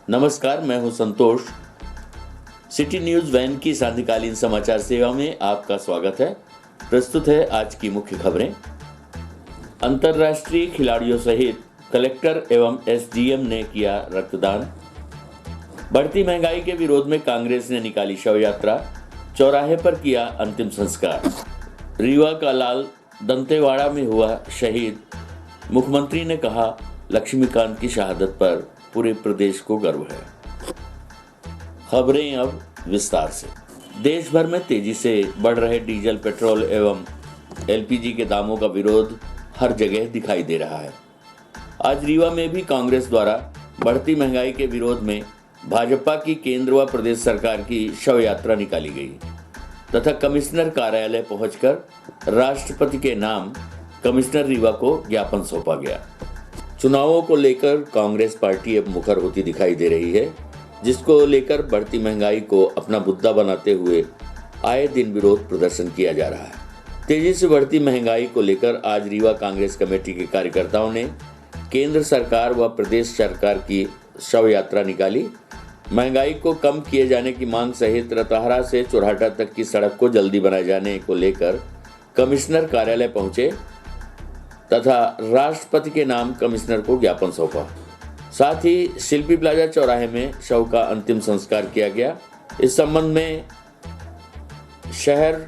नमस्कार, मैं हूं संतोष। सिटी न्यूज वैन की सांध्यकालीन समाचार सेवा में आपका स्वागत है। प्रस्तुत है आज की मुख्य खबरें। अंतर्राष्ट्रीय खिलाड़ियों सहित कलेक्टर एवं एसडीएम ने किया रक्तदान। बढ़ती महंगाई के विरोध में कांग्रेस ने निकाली शव यात्रा, चौराहे पर किया अंतिम संस्कार। रीवा का लाल दंतेवाड़ा में हुआ शहीद। मुख्यमंत्री ने कहा, लक्ष्मीकांत की शहादत पर पूरे प्रदेश को गर्व है। खबरें अब विस्तार से। देश भर में तेजी से बढ़ रहे डीजल, पेट्रोल एवं एलपीजी के दामों का विरोध हर जगह दिखाई दे रहा है। आज रीवा में भी कांग्रेस द्वारा बढ़ती महंगाई के विरोध में भाजपा की केंद्र व प्रदेश सरकार की शव यात्रा निकाली गई तथा कमिश्नर कार्यालय पहुंचकर राष्ट्रपति के नाम कमिश्नर रीवा को ज्ञापन सौंपा गया। चुनावों को लेकर कांग्रेस पार्टी अब मुखर होती दिखाई दे रही है, जिसको लेकर बढ़ती महंगाई को अपना मुद्दा बनाते हुए आए दिन विरोध प्रदर्शन किया जा रहा है। तेजी से बढ़ती महंगाई को लेकर आज रीवा कांग्रेस कमेटी के कार्यकर्ताओं ने केंद्र सरकार व प्रदेश सरकार की शव यात्रा निकाली। महंगाई को कम किए जाने की मांग सहित रतहरा से चोरहाटा तक की सड़क को जल्दी बनाए जाने को लेकर कमिश्नर कार्यालय पहुंचे तथा राष्ट्रपति के नाम कमिश्नर को ज्ञापन सौंपा। साथ ही शिल्पी प्लाजा चौराहे में शव का अंतिम संस्कार किया गया। इस संबंध में शहर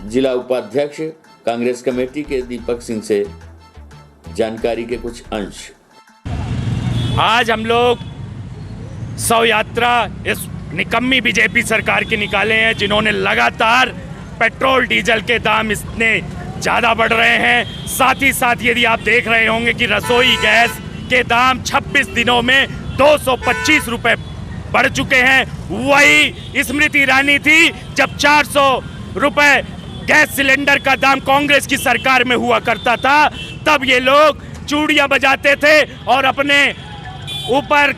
जिला उपाध्यक्ष कांग्रेस कमेटी के दीपक सिंह से जानकारी के कुछ अंश। आज हम लोग शव यात्रा इस निकम्मी बीजेपी सरकार के निकाले हैं, जिन्होंने लगातार पेट्रोल डीजल के दाम इतने ज़्यादा बढ़ रहे हैं। साथ ही साथ यदि आप देख रहे होंगे कि रसोई गैस के दाम 26 दिनों में 225 रुपए बढ़ चुके हैं। वही स्मृति ईरानी थी जब 400 रुपए गैस सिलेंडर का दाम कांग्रेस की सरकार में हुआ करता था, तब ये लोग चूड़ियां बजाते थे और अपने ऊपर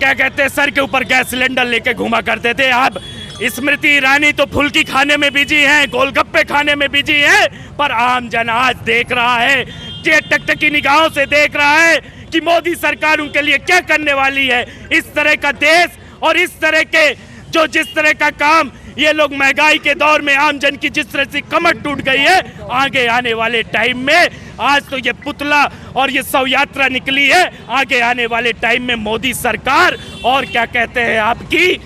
सर के ऊपर गैस सिलेंडर लेके घूमा करते थे। अब स्मृति ईरानी तो फुल्की खाने में बिजी हैं, गोलगप्पे खाने में बिजी हैं, पर आम जन आज देख रहा है, ये टकटकी निगाहों से देख रहा है कि मोदी सरकार उनके लिए क्या करने वाली है। इस तरह का देश और इस तरह के जिस तरह का काम ये लोग महंगाई के दौर में आम जन की जिस तरह से कमर टूट गई है, आगे आने वाले टाइम में आज तो ये पुतला और ये शव यात्रा निकली है, आगे आने वाले टाइम में मोदी सरकार और आपकी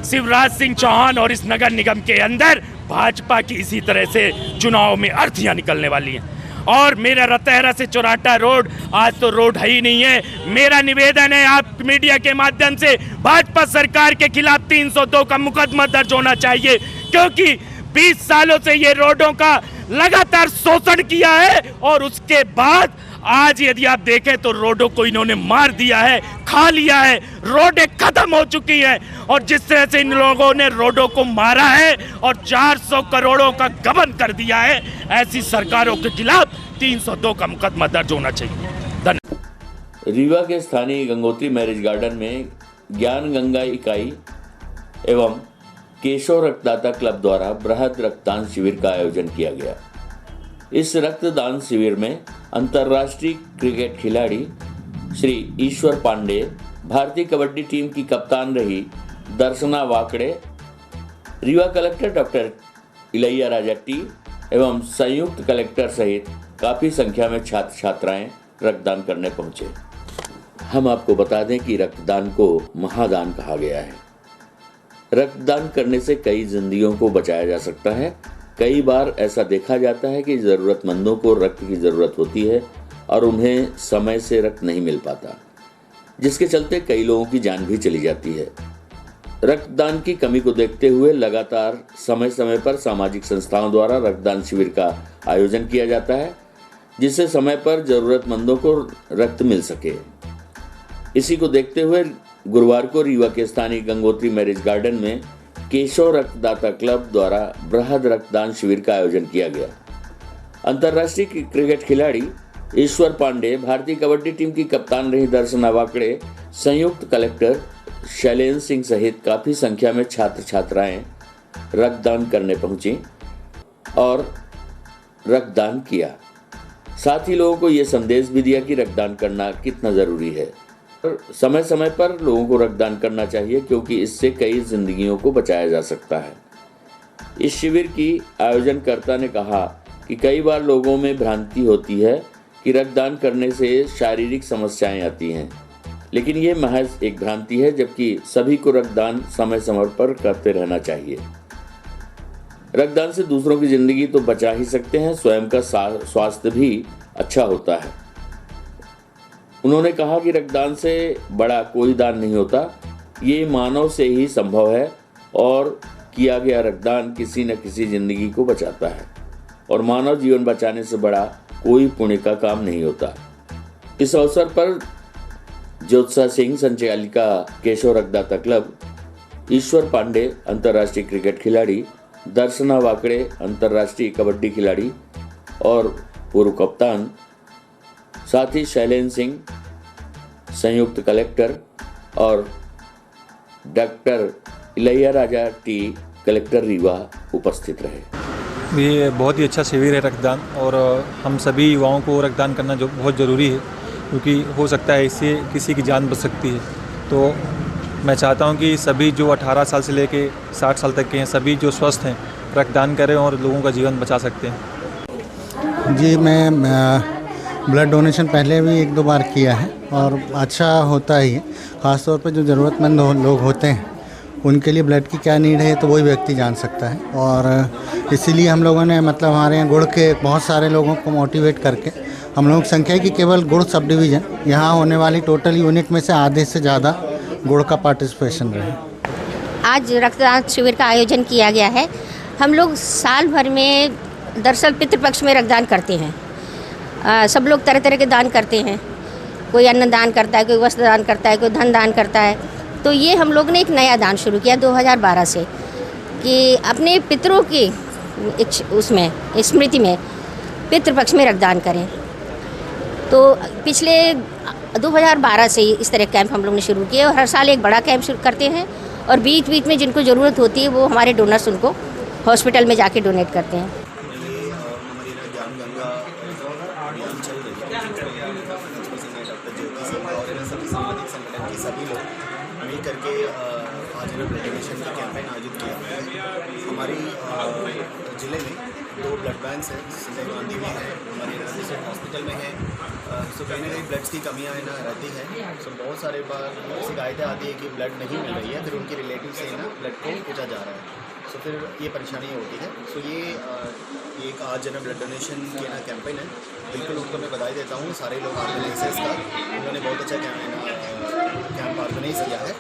शिवराज सिंह चौहान और इस नगर निगम के अंदर भाजपा की इसी तरह से चुनाव में अर्थियां निकलने वाली हैं। और मेरा रतहरा से चौराटा रोड आज तो रोड है ही नहीं है। मेरा निवेदन है आप मीडिया के माध्यम से भाजपा सरकार के खिलाफ 302 का मुकदमा दर्ज होना चाहिए, क्योंकि 20 सालों से ये रोडों का लगातार शोषण किया है और उसके बाद आज यदि आप देखें तो रोडों को इन्होंने मार दिया है, खा लिया है, रोडें खत्म हो चुकी हैं। और जिस तरह से इन लोगों ने रोडों को मारा है और 400 करोड़ों का गबन कर दिया है, ऐसी सरकारों के खिलाफ 302 का मुकदमा दर्ज होना चाहिए। रीवा के स्थानीय गंगोत्री मैरिज गार्डन में ज्ञान गंगा इकाई एवं केशव रक्तदाता क्लब द्वारा बृहद रक्तदान शिविर का आयोजन किया गया। इस रक्तदान शिविर में अंतर्राष्ट्रीय क्रिकेट खिलाड़ी श्री ईश्वर पांडे, भारतीय कबड्डी टीम की कप्तान रही दर्शना वाकड़े, रीवा कलेक्टर डॉक्टर इलैया राजट्टी एवं संयुक्त कलेक्टर सहित काफ़ी संख्या में छात्र छात्राएं रक्तदान करने पहुंचे। हम आपको बता दें कि रक्तदान को महादान कहा गया है। रक्तदान करने से कई जिंदगियों को बचाया जा सकता है। कई बार ऐसा देखा जाता है कि ज़रूरतमंदों को रक्त की ज़रूरत होती है और उन्हें समय से रक्त नहीं मिल पाता, जिसके चलते कई लोगों की जान भी चली जाती है। रक्तदान की कमी को देखते हुए लगातार समय समय पर सामाजिक संस्थाओं द्वारा रक्तदान शिविर का आयोजन किया जाता है, जिससे समय पर ज़रूरतमंदों को रक्त मिल सके। इसी को देखते हुए गुरुवार को रीवा के स्थानीय गंगोत्री मैरिज गार्डन में केशव रक्तदाता क्लब द्वारा बृहद रक्तदान शिविर का आयोजन किया गया। अंतर्राष्ट्रीय क्रिकेट खिलाड़ी ईश्वर पांडे, भारतीय कबड्डी टीम की कप्तान रही दर्शना वाकड़े, संयुक्त कलेक्टर शैलेंद्र सिंह सहित काफ़ी संख्या में छात्र छात्राएं रक्तदान करने पहुंची और रक्तदान किया। साथ ही लोगों को ये संदेश भी दिया कि रक्तदान करना कितना ज़रूरी है। समय समय पर लोगों को रक्तदान करना चाहिए क्योंकि इससे कई जिंदगियों को बचाया जा सकता है। इस शिविर की आयोजनकर्ता ने कहा कि कई बार लोगों में भ्रांति होती है कि रक्तदान करने से शारीरिक समस्याएं आती हैं, लेकिन ये महज एक भ्रांति है, जबकि सभी को रक्तदान समय समय पर करते रहना चाहिए। रक्तदान से दूसरों की जिंदगी तो बचा ही सकते हैं, स्वयं का स्वास्थ्य भी अच्छा होता है। उन्होंने कहा कि रक्तदान से बड़ा कोई दान नहीं होता, ये मानव से ही संभव है और किया गया रक्तदान किसी न किसी जिंदगी को बचाता है और मानव जीवन बचाने से बड़ा कोई पुण्य का काम नहीं होता। इस अवसर पर ज्योत्सा सिंह संचालिका केशव रक्तदाता क्लब, ईश्वर पांडे अंतर्राष्ट्रीय क्रिकेट खिलाड़ी, दर्शना वाकड़े अंतर्राष्ट्रीय कबड्डी खिलाड़ी और पूर्व कप्तान, साथ ही शैलेंद्र सिंह संयुक्त कलेक्टर और doctor Ilaiya Raja T collector Rewa उपस्थित रहे। ये बहुत ही अच्छा शिविर है रक्तदान, और हम सभी युवाओं को रक्तदान करना जो बहुत ज़रूरी है, क्योंकि हो सकता है इससे किसी की जान बच सकती है। तो मैं चाहता हूं कि सभी जो 18 साल से लेके 60 साल तक के हैं, सभी जो स्वस्थ हैं रक्तदान करें और लोगों का जीवन बचा सकते हैं। जी, मैं ब्लड डोनेशन पहले भी 1-2 बार किया है और अच्छा होता ही है। ख़ासतौर पे जो ज़रूरतमंद लोग होते हैं उनके लिए ब्लड की क्या नीड है तो वही व्यक्ति जान सकता है, और इसीलिए हम लोगों ने हमारे यहाँ गुड़ के बहुत सारे लोगों को मोटिवेट करके हम लोगों की संख्या है कि केवल गुड़ सब डिवीज़न यहाँ होने वाली टोटल यूनिट में से आधे से ज़्यादा गुड़ का पार्टिसिपेशन रहे। आज रक्तदान शिविर का आयोजन किया गया है। हम लोग साल भर में दरअसल पितृपक्ष में रक्तदान करते हैं। सब लोग तरह तरह के दान करते हैं, कोई अन्न दान करता है, कोई वस्त्र दान करता है, कोई धन दान करता है। तो ये हम लोग ने एक नया दान शुरू किया 2012 से कि अपने पितरों की उसमें स्मृति में पितृपक्ष में रक्तदान करें। तो पिछले 2012 से इस तरह कैंप हम लोग ने शुरू किए और हर साल एक बड़ा कैंप शुरू करते हैं, और बीच बीच में जिनको ज़रूरत होती है वो हमारे डोनर्स उनको हॉस्पिटल में जाके डोनेट करते हैं। ज्ञान गंगा अभियान चल रही है, डॉक्टर ज्योति सिंह और सभी सामाजिक संगठन के सभी लोग मिल करके आज ब्लड डोनेशन का कैंपेन आयोजित किया है। हमारी ज़िले में 2 ब्लड बैंक हैं, संजय गांधी में है, हमारे डिस्ट्रिक्ट हॉस्पिटल में है। सो कहीं ना कहीं ब्लड्स की कमियाँ ना रहती है। सो बहुत सारे बार शिकायतें आती है कि ब्लड नहीं मिल रही है, फिर उनके रिलेटिव से ना ब्लड को पूछा जा रहा है, सो फिर ये परेशानी होती है। सो ये एक आज ब्लड डोनेशन के ना कैंपेन है, बिल्कुल उनको मैं बधाई देता हूँ सारे लोग ऑर्गेनाइजर्स का, उन्होंने बहुत अच्छा कैंप ऑर्गेनाइज किया है।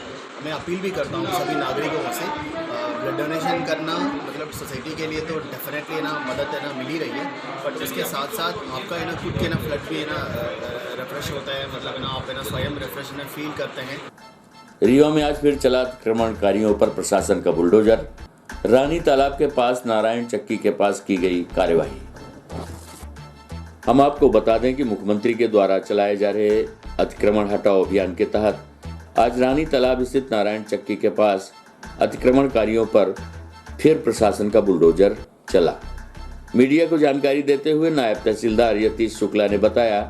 मैं अपील भी करता हूँ सभी नागरिकों से ब्लड डोनेशन करना, मतलब सोसाइटी के लिए तो डेफिनेटली ना मदद है ना मिल ही रही है, बट उसके साथ साथ आपका है ना खुद के ना ब्लड भी है ना रिफ्रेश होता है, मतलब ना आप है ना स्वयं रिफ्रेश फील करते हैं। रीवा में आज फिर चला अतिक्रमणकारियों पर प्रशासन का बुलडोजर। रानी तालाब के पास नारायण चक्की के पास की गई कार्यवाही। हम आपको बता दें कि मुख्यमंत्री के द्वारा चलाए जा रहे अतिक्रमण हटाओ अभियान के तहत आज रानी तालाब स्थित नारायण चक्की के पास अतिक्रमणकारियों पर फिर प्रशासन का बुलडोजर चला। मीडिया को जानकारी देते हुए नायब तहसीलदार यतीश शुक्ला ने बताया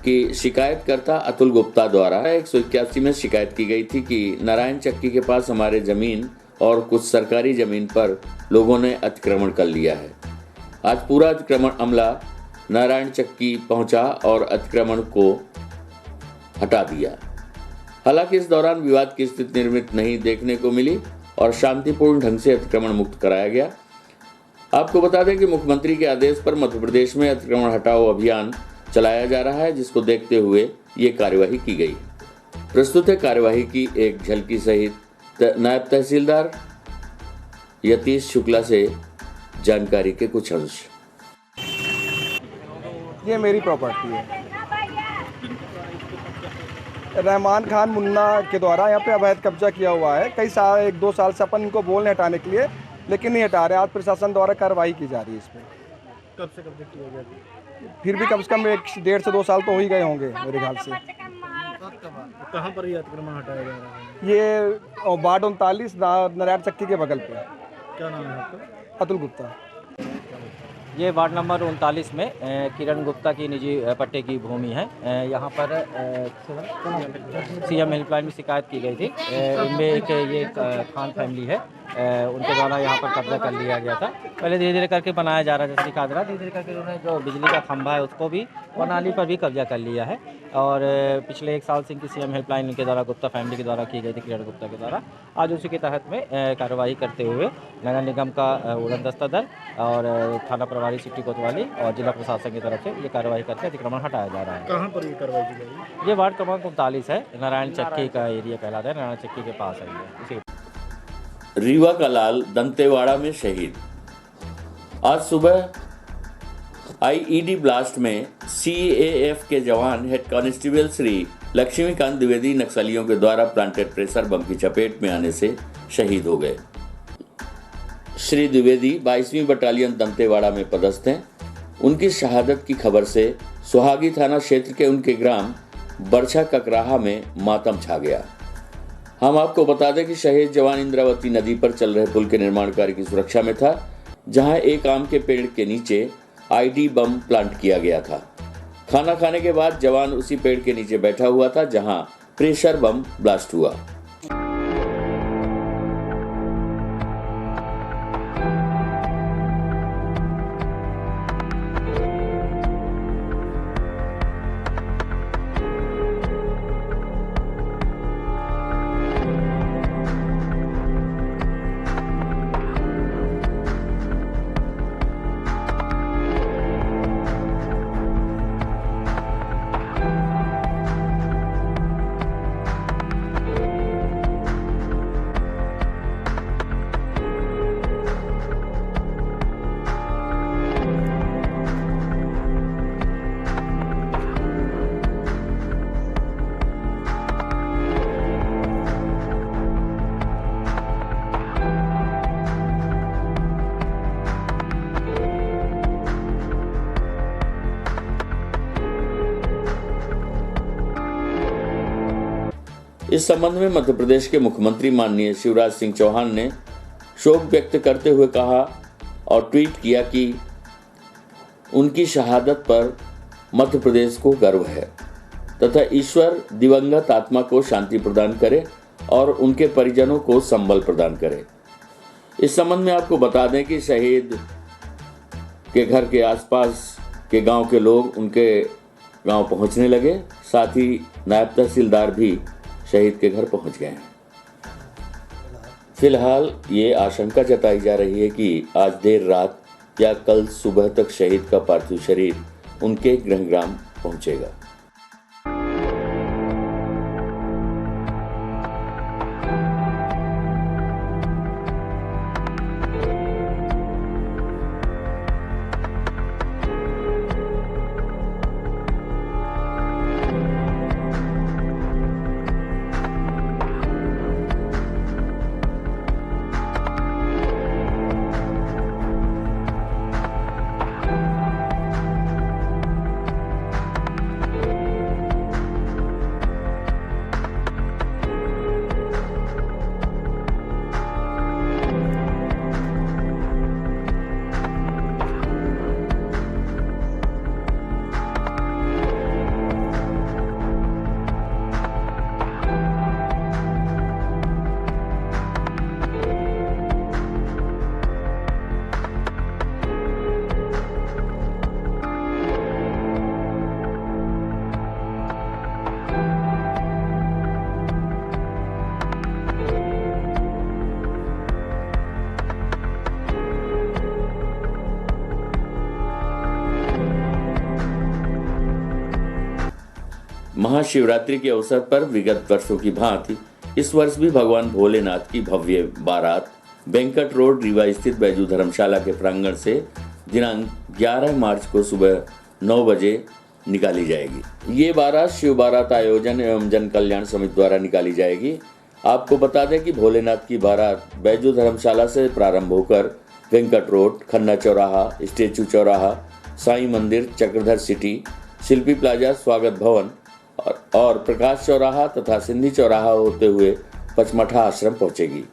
कि शिकायतकर्ता अतुल गुप्ता द्वारा 181 में शिकायत की गई थी कि नारायण चक्की के पास हमारे जमीन और कुछ सरकारी जमीन पर लोगों ने अतिक्रमण कर लिया है। आज पूरा अतिक्रमण अमला नारायण चक्की पहुंचा और अतिक्रमण को हटा दिया। हालांकि इस दौरान विवाद की स्थिति निर्मित नहीं देखने को मिली और शांतिपूर्ण ढंग से अतिक्रमण मुक्त कराया गया। आपको बता दें कि मुख्यमंत्री के आदेश पर मध्य प्रदेश में अतिक्रमण हटाओ अभियान चलाया जा रहा है, जिसको देखते हुए ये कार्यवाही की गई। प्रस्तुत है कार्यवाही की एक झलकी सहित नायब तहसीलदार यतीश शुक्ला से जानकारी के कुछ अंश। ये मेरी प्रॉपर्टी है। रहमान खान मुन्ना के द्वारा यहाँ पे अवैध कब्जा किया हुआ है। कई साल 1-2 साल से अपन इनको बोल रहे हटाने के लिए, लेकिन नहीं हटा रहे। आज प्रशासन द्वारा कार्रवाई की जा रही है इस पर। कब से कब्जा किया गया? फिर भी कम से कम 1.5 से 2 साल तो हो ही गए होंगे मेरे ख्याल से। कहाँ पर ये अतिक्रमण हटाया जा रहा है? ये वार्ड 39 नारायण चक्की के बगल पे। क्या नाम है आपका? अतुल गुप्ता। ये वार्ड नंबर 39 में किरण गुप्ता की निजी पट्टे की भूमि है। यहाँ पर सीएम हेल्पलाइन में शिकायत की गई थी। इनमें एक ये खान फैमिली है, उनके द्वारा यहाँ पर कब्जा कर लिया गया था। पहले धीरे धीरे करके बनाया जा रहा है, जैसे दिखा दे रहा, धीरे धीरे करके उन्होंने जो बिजली का खंभा है उसको भी और नाली पर भी कब्जा कर लिया है। और पिछले 1 साल से इनकी सीएम हेल्पलाइन इनके द्वारा गुप्ता फैमिली के द्वारा की गई थी, किरण गुप्ता के द्वारा। आज उसी के तहत में कार्रवाई करते हुए नगर निगम का उड़न दस्ता दल और थाना प्रभारी सिटी कोतवाली और जिला प्रशासन की तरफ से ये कार्रवाई करके अतिक्रमण हटाया जा रहा है। कहाँ पर ये कार्रवाई की गई? ये वार्ड क्रमांक 39 है, नारायण चक्की का एरिया कहलाता है, नारायण चक्की के पास है ये। इसी रीवा का लाल दंतेवाड़ा में शहीद। आज सुबह आईईडी ब्लास्ट में सीएएफ के जवान हेड कांस्टेबल श्री लक्ष्मीकांत द्विवेदी नक्सलियों के द्वारा प्लांटेड प्रेशर बम की चपेट में आने से शहीद हो गए। श्री द्विवेदी 22वीं बटालियन दंतेवाड़ा में पदस्थ हैं। उनकी शहादत की खबर से सुहागी थाना क्षेत्र के उनके ग्राम बरछा ककराहा में मातम छा गया। हम आपको बता दें कि शहीद जवान इंद्रावती नदी पर चल रहे पुल के निर्माण कार्य की सुरक्षा में था, जहां एक आम के पेड़ के नीचे आईडी बम प्लांट किया गया था। खाना खाने के बाद जवान उसी पेड़ के नीचे बैठा हुआ था जहां प्रेशर बम ब्लास्ट हुआ। इस संबंध में मध्य प्रदेश के मुख्यमंत्री माननीय शिवराज सिंह चौहान ने शोक व्यक्त करते हुए कहा और ट्वीट किया कि उनकी शहादत पर मध्य प्रदेश को गर्व है तथा ईश्वर दिवंगत आत्मा को शांति प्रदान करे और उनके परिजनों को संबल प्रदान करे। इस संबंध में आपको बता दें कि शहीद के घर के आसपास के गांव के लोग उनके गांव पहुंचने लगे। साथ ही नायब तहसीलदार भी शहीद के घर पहुंच गए हैं। फिलहाल ये आशंका जताई जा रही है कि आज देर रात या कल सुबह तक शहीद का पार्थिव शरीर उनके गृहग्राम पहुंचेगा। महाशिवरात्रि के अवसर पर विगत वर्षों की भांति इस वर्ष भी भगवान भोलेनाथ की भव्य बारात वेंकट रोड रीवा स्थित बैजू धर्मशाला के प्रांगण से दिनांक 11 मार्च को सुबह 9 बजे निकाली जाएगी। ये बारात शिव बारात आयोजन एवं जन कल्याण समिति द्वारा निकाली जाएगी। आपको बता दें कि भोलेनाथ की बारात बैजू धर्मशाला से प्रारंभ होकर वेंकट रोड, खन्ना चौराहा, स्टेचू चौराहा, साईं मंदिर, चक्रधर सिटी, शिल्पी प्लाजा, स्वागत भवन और प्रकाश चौराहा तथा सिंधी चौराहा होते हुए पचमठा आश्रम पहुंचेगी।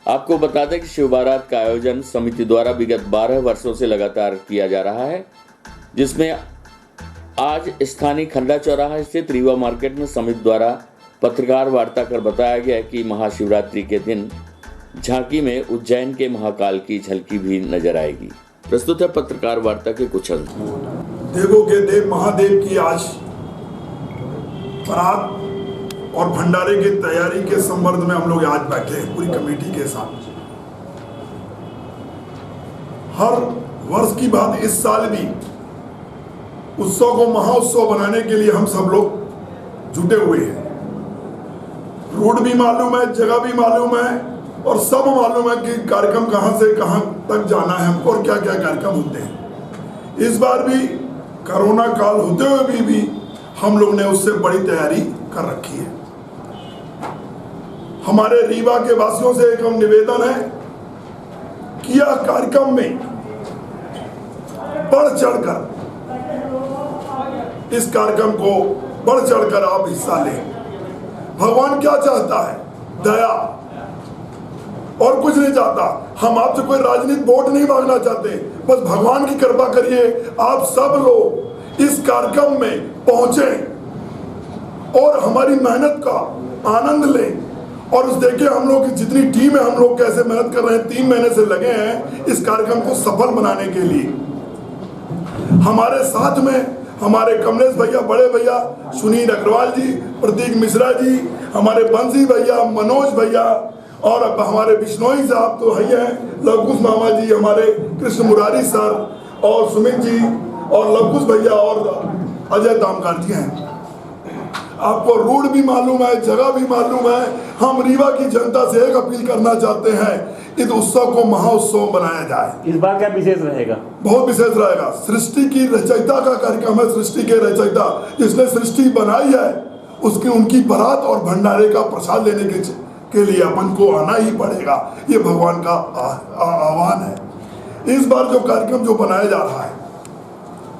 आपको बता दें कि शिव बारात का आयोजन समिति द्वारा विगत 12 वर्षों से लगातार किया जा रहा है, जिसमें आज स्थानीय खंडा चौराहा स्थित रीवा मार्केट में समिति द्वारा पत्रकार वार्ता कर बताया गया कि महाशिवरात्रि के दिन झांकी में उज्जैन के महाकाल की झलकी भी नजर आएगी। प्रस्तुत है पत्रकार वार्ता के कुछ अंश। देवों के देव महादेव की आज बारात और भंडारे की तैयारी के संबंध में हम लोग आज बैठे हैं पूरी कमेटी के साथ। हर वर्ष की बात इस साल भी उत्सव को महाउत्सव बनाने के लिए हम सब लोग जुटे हुए हैं। रूट भी मालूम है, जगह भी मालूम है और सब मालूम है कि कार्यक्रम कहां से कहां तक जाना है हमको और क्या क्या कार्यक्रम होते हैं। इस बार भी कोरोना काल होते हुए भी हम लोग ने उससे बड़ी तैयारी कर रखी है। हमारे रीवा के वासियों से एक निवेदन है कि यह कार्यक्रम में बढ़ चढ़कर इस कार्यक्रम को बढ़ चढ़कर आप हिस्सा लें। भगवान क्या चाहता है? दया और कुछ नहीं चाहता। हम आपसे कोई राजनीतिक वोट नहीं मांगना चाहते, बस भगवान की कृपा करिए आप सब लोग इस कार्यक्रम में पहुंचे और हमारी मेहनत का आनंद लें। और उस देखिए हम लोग की जितनी टीम है, हम लोग कैसे मेहनत कर रहे हैं, 3 महीने से लगे हैं इस कार्यक्रम को सफल बनाने के लिए। हमारे साथ में हमारे कमलेश भैया, बड़े भैया सुनील अग्रवाल जी, प्रतीक मिश्रा जी, हमारे बंसी भैया, मनोज भैया और अब हमारे बिश्नोई साहब तो है, लवकुश मामा जी, हमारे कृष्ण मुरारी सर और सुमित जी और लवकुश भैया और अजय दामकार जी हैं। आपको रूट भी मालूम है, जगह भी मालूम है। हम रीवा की जनता से एक अपील करना चाहते हैं, इस उत्सव को महाउत्सव बनाया जाए। इस बार क्या विशेष रहेगा? बहुत विशेष रहेगा। सृष्टि की रचयिता का कार्यक्रम है। सृष्टि के रचयिता जिसने सृष्टि बनाई है उसकी उनकी बारात और भंडारे का प्रसाद लेने के लिए अपन को आना ही पड़ेगा। ये भगवान का आह्वान है। इस बार जो कार्यक्रम जो बनाया जा रहा है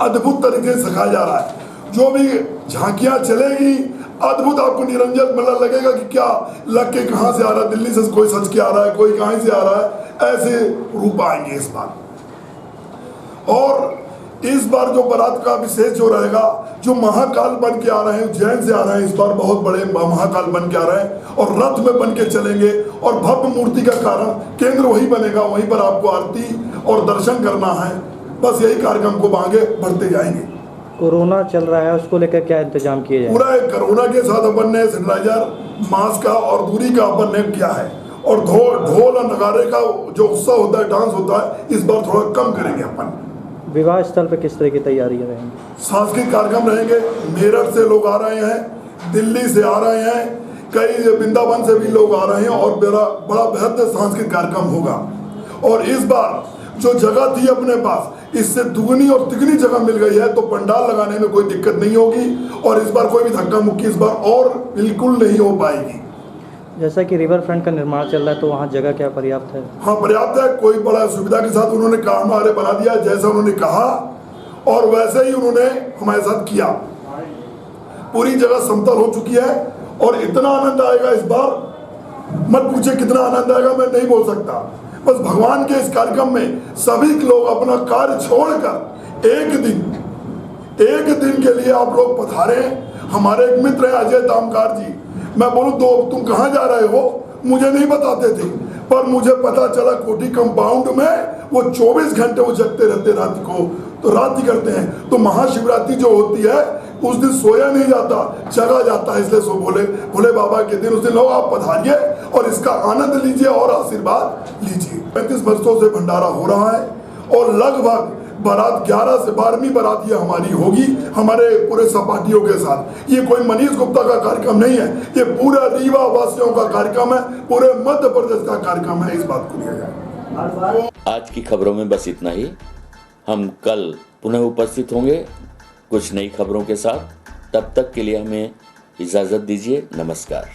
अद्भुत तरीके से सिखाया जा रहा है। जो भी झांकियां चलेगी अद्भुत, आपको निरंजन मतलब लगेगा कि क्या लग के कहां से आ रहा है, दिल्ली से कोई सच के आ रहा है, कोई कहां से आ रहा है, ऐसे रूप आएंगे इस बार। और इस बार जो बारात का विशेष जो रहेगा, जो महाकाल बन के आ रहे हैं, उज्जैन से आ रहे हैं, इस बार बहुत बड़े महाकाल बन के आ रहे हैं और रथ में बन के चलेंगे और भव्य मूर्ति का कारण केंद्र वही बनेगा। वहीं पर आपको आरती और दर्शन करना है। बस यही कार्यक्रम को आगे बढ़ते जाएंगे। कोरोना चल रहा है, उसको लेकर क्या इंतजाम किए जाए? पूरा कोरोना के साथ अपन ने सैनिटाइजर, मास्क का और दूरी का अपन ने किया है। और ढोल और नगाड़े का जो उत्सव होता है, डांस होता है, इस बार थोड़ा कम करेंगे अपन। विवाह स्थल पे किस तरह की तैयारियां रहेंगी? सांस्कृतिक कार्यक्रम रहेंगे। मेरठ से लोग आ रहे हैं, दिल्ली से आ रहे हैं, कई वृंदावन से भी लोग आ रहे हैं और बड़ा बेहतर सांस्कृतिक कार्यक्रम होगा। और इस बार जो जगह थी अपने पास, इससे दुगनी और तिगनी जगह मिल गई है, तो पंडाल लगाने में कोई दिक्कत नहीं होगी और इस बार कोई भी धक्का मुक्की इस बार और बिल्कुल नहीं हो पाएगी। जैसा कि रिवर फ्रंट का निर्माण चल रहा है, तो वहाँ जगह क्या पर्याप्त है? हाँ, पर्याप्त है। कोई बड़ा सुविधा के साथ उन्होंने काम हमारे बना दिया, जैसा उन्होंने कहा और वैसे ही उन्होंने हमारे साथ किया। पूरी जगह समतल हो चुकी है और इतना आनंद आएगा इस बार, मत पूछे कितना आनंद आएगा, मैं नहीं बोल सकता। बस भगवान के इस कार्यक्रम में सभी लोग अपना कार्य छोड़कर एक दिन के लिए आप लोग पधारे। हमारे एक मित्र है अजय दामकार जी, मैं बोलूं तो तुम कहाँ जा रहे हो, मुझे नहीं बताते थे, पर मुझे पता चला कोठी कंपाउंड में वो 24 घंटे वो जगते रहते, रात को तो रात ही करते हैं। तो महाशिवरात्रि जो होती है उस दिन सोया नहीं जाता, जगा जाता है। इसलिए सो भोले बाबा के दिन उस दिन लोग आप पधारिए और इसका आनंद लीजिए और आशीर्वाद लीजिए। 35 वर्षों से भंडारा हो रहा है और लगभग बारात 11 से 12वीं बारात ये हमारी होगी, हमारे पूरे सहपाठियों के साथ। ये कोई मनीष गुप्ता का कार्यक्रम नहीं है, ये पूरा रीवा वासियों का कार्यक्रम है, पूरे मध्य प्रदेश का कार्यक्रम है। इस बात को लिया जाए। आज की खबरों में बस इतना ही। हम कल पुनः उपस्थित होंगे कुछ नई खबरों के साथ। तब तक के लिए हमें इजाजत दीजिए। नमस्कार।